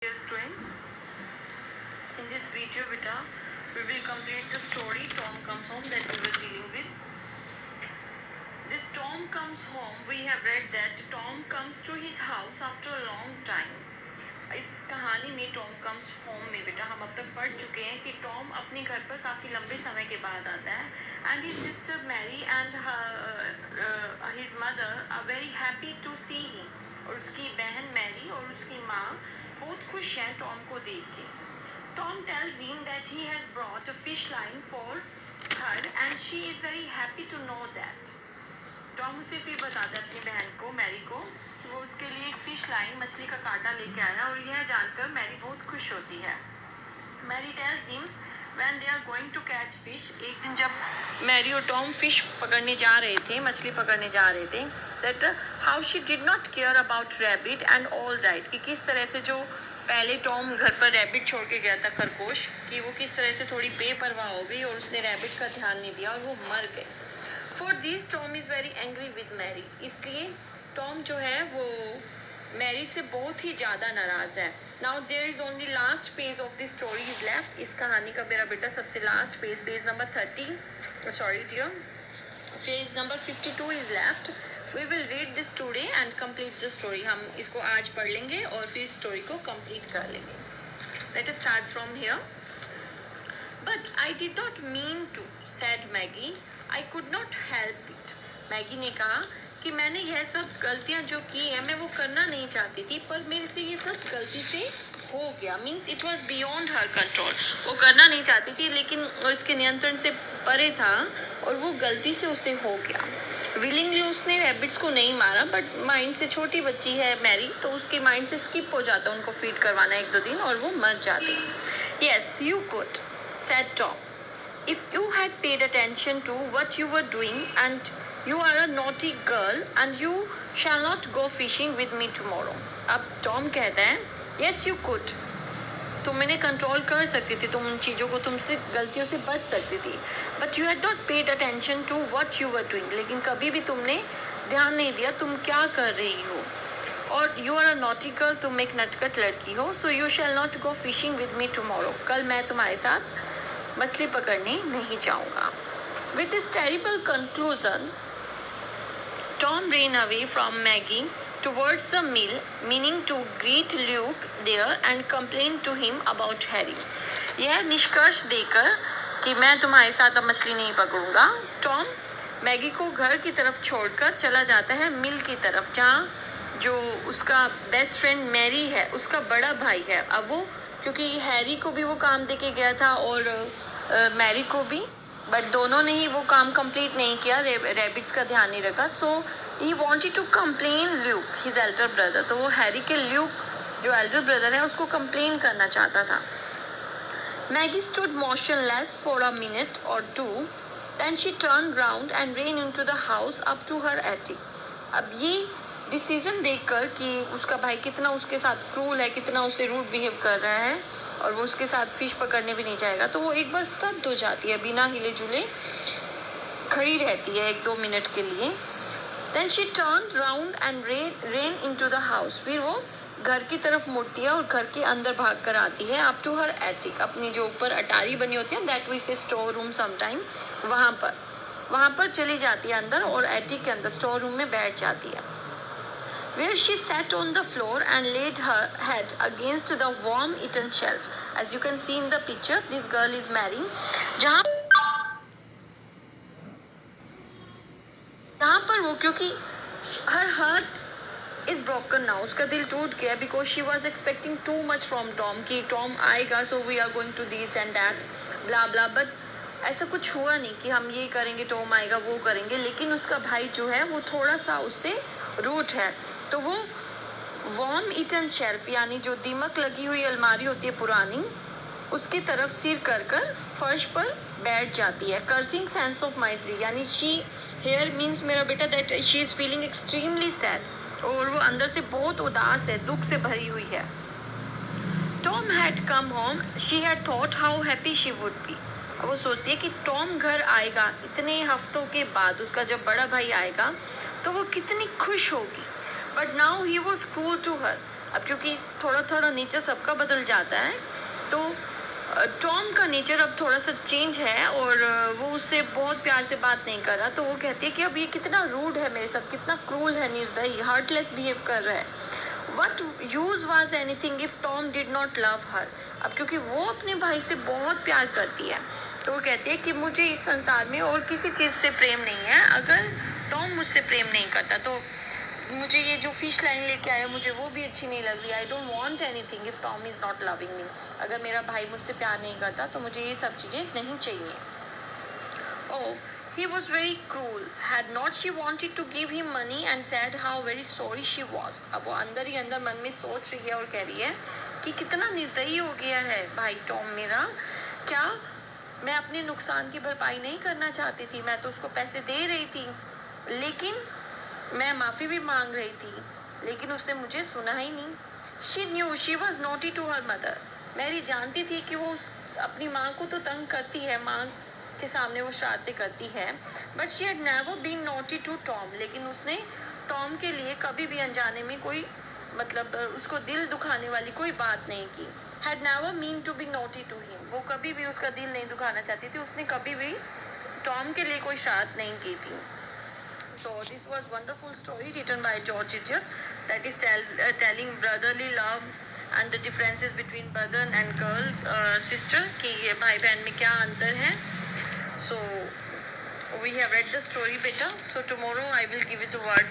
Dear students, in this video beta, we will complete the story Tom Comes Home that we were dealing with. This Tom Comes Home, we have read that Tom comes to his house after a long time. इस कहानी में Tom comes home में बेटा हम अब तक पढ़ चुके हैं कि टॉम अपने घर पर काफ़ी लंबे समय के बाद आता है and his sister Mary and his mother are very happy to see him और उसकी बहन मैरी और उसकी माँ बहुत खुश हैं टॉम को देख के. Tom tells him that he has brought a fish line for her and she is very happy to know that. Tom उसे फिर बताता है अपनी बहन को मैरी को वो उसके लिए एक फिश लाइन मछली का कांटा लेके आया और यह जानकर मैरी बहुत खुश होती है. Mary tells him when they are going to catch fish, एक दिन जब मैरी और टॉम फिश पकड़ने जा रहे थे, मछली पकड़ने जा रहे थे, that how she did not care about rabbit and all died, कि किस तरह से जो पहले टॉम घर पर रैबिट छोड़ के गया था खरगोश, कि वो किस तरह से थोड़ी बेपरवाह हो गई और उसने रैबिट का ध्यान नहीं दिया और वो मर गए. For this Tom is very angry with Mary, इसलिए टॉम जो है वो मैरी से बहुत ही ज़्यादा नाराज़ है. Now there is only last page of the story is left. इस कहानी का मेरा बेटा सबसे last page, page number 30, sorry dear, page number 52 is left. We will read this today and complete the story. हम इसको आज पढ़ लेंगे और फिर स्टोरी को कंप्लीट कर लेंगे. Let us start from here. But I did not mean to said Maggie, I could not help it. Maggie ने कहा कि मैंने यह सब गलतियां जो की है मैं वो करना नहीं चाहती थी, पर मेरे से ये सब गलती से हो गया. Means it was beyond her control. वो करना नहीं चाहती थी लेकिन उसके नियंत्रण से परे था और वो गलती से उससे हो गया. विलिंगली उसने रैबिट्स को नहीं मारा, बट माइंड से, छोटी बच्ची है मैरी तो उसके माइंड से स्किप हो जाता उनको फीड करवाना एक दो दिन और वो मर जाते. Yes you could said Tom, if you had paid attention to what you were doing, and you are a naughty girl and you shall not go fishing with me tomorrow. अब Tom कहता है yes you could, तुम इन्हें control कर सकती थी, तुम उन चीज़ों को, तुमसे गलतियों से बच सकती थी, but you had not paid attention to what you were doing, लेकिन कभी भी तुमने ध्यान नहीं दिया तुम क्या कर रही हो. और you are a naughty girl, तुम एक नटखट लड़की हो, so you shall not go fishing with me tomorrow, कल मैं तुम्हारे साथ मछली पकड़ने नहीं जाऊंगा. With this terrible conclusion, Tom ran away from Maggie towards the mill, meaning to greet Luke there and complain to him about Harry. यह निष्कर्ष देकर कि मैं तुम्हारे साथ अब मछली नहीं पकड़ूंगा, टॉम मैगी को घर की तरफ छोड़कर चला जाता है मिल की तरफ, जहाँ जो उसका बेस्ट फ्रेंड मैरी है, उसका बड़ा भाई है. अब वो, क्योंकि हैरी को भी वो काम देके गया था और मैरी को भी, बट दोनों ने ही वो काम कंप्लीट नहीं किया, रैबिट्स का ध्यान नहीं रखा. So he wanted to complain Luke his elder brother, तो वो हैरी के ल्यूक जो एल्डर ब्रदर है उसको कंप्लेन करना चाहता था. Maggie stood motionless for a minute or two, then she turn round and ran into the house up to her attic. अब ये डिसीजन देखकर कि उसका भाई कितना उसके साथ क्रूल है, कितना उसे रूड बिहेव कर रहा है और वो उसके साथ फिश पकड़ने भी नहीं जाएगा, तो वो एक बार स्तब्ध हो जाती है, बिना हिले जुले खड़ी रहती है एक दो मिनट के लिए. Then she turn round and ran into the house, फिर वो घर की तरफ मुड़ती है और घर के अंदर भाग कर आती है अप टू हर एटिक, अपनी जो ऊपर अटारी बनी होती है, दैट वी से स्टोर रूम समटाइम, वहाँ पर चली जाती है अंदर और एटिक के अंदर स्टोर रूम में बैठ जाती है. Where she sat on the floor and laid her head against the worm-eaten shelf. As you can see in the picture, this girl is marrying. जहाँ पर वो, क्योंकि her heart is broken now, उसका दिल टूट गया, because she was expecting too much from Tom, कि Tom आएगा, so we are going to this and that, blah blah, but ऐसा कुछ हुआ नहीं कि हम ये करेंगे, टॉम आएगा, वो करेंगे. लेकिन उसका भाई जो है वो थोड़ा सा उससे रूट है, तो वो वर्म ईटन शेल्फ, यानी जो दीमक लगी हुई अलमारी होती है पुरानी, उसकी तरफ सिर कर फर्श पर बैठ जाती है. कर्सिंग सेंस ऑफ माइजरी, यानी शी हेयर मीन्स मेरा बेटा that she is feeling extremely sad, और वो अंदर से बहुत उदास है, दुख से भरी हुई है. Tom had come home, she had thought how happy she would be. वो सोचती है कि टॉम घर आएगा इतने हफ्तों के बाद, उसका जब बड़ा भाई आएगा तो वो कितनी खुश होगी. But now he was cruel to her, अब क्योंकि थोड़ा थोड़ा नेचर सबका बदल जाता है, तो टॉम का नेचर अब थोड़ा सा चेंज है और वो उससे बहुत प्यार से बात नहीं कर रहा। तो वो कहती है कि अब ये कितना रूड है मेरे साथ, कितना क्रूल है, निर्दयी, हार्टलेस बिहेव कर रहा है। What use was anything if Tom did not love her? अब क्योंकि वो अपने भाई से बहुत प्यार करती है, तो वो कहती है कि मुझे इस संसार में और किसी चीज से प्रेम नहीं है। अगर टॉम मुझसे प्रेम नहीं करता तो मुझे ये जो फिश लाइन लेके आया मुझे वो भी अच्छी नहीं लग रही। I don't want anything if Tom is not loving me. अगर मेरा भाई मुझसे प्यार नहीं करता तो मुझे ये सब चीजें नहीं चाहिए। Oh, he was very cruel. Had not she wanted to give him money and said how very sorry she was. अब वो अंदर ही अंदर मन में सोच रही है और कह रही है कि कितना निर्दयी हो गया है भाई टॉम मेरा। क्या मैं अपने नुकसान की भरपाई नहीं करना चाहती थी? मैं तो उसको पैसे दे रही थी, लेकिन मैं माफी भी मांग रही थी, लेकिन उसने मुझे सुना ही नहीं। She knew she was naughty to her mother. Mary जानती थी कि वो अपनी माँ को तो तंग करती है, माँ के सामने वो शरारतें करती है, but she had never been naughty to Tom. लेकिन उसने टॉम के लिए कभी भी अनजाने में कोई मतलब उसको दिल दुखाने वाली कोई बात नहीं की। Had never mean to be naughty to him, वो कभी भी उसका दिल नहीं दुखाना चाहती थी, उसने कभी भी टॉम के लिए कोई शरारत नहीं की थी। So this was wonderful story written by George Eliot that is telling brotherly love and the differences between brother and girl sister कि ये भाई बहन में क्या अंतर है। So we have read the story beta. So tomorrow I will give it a word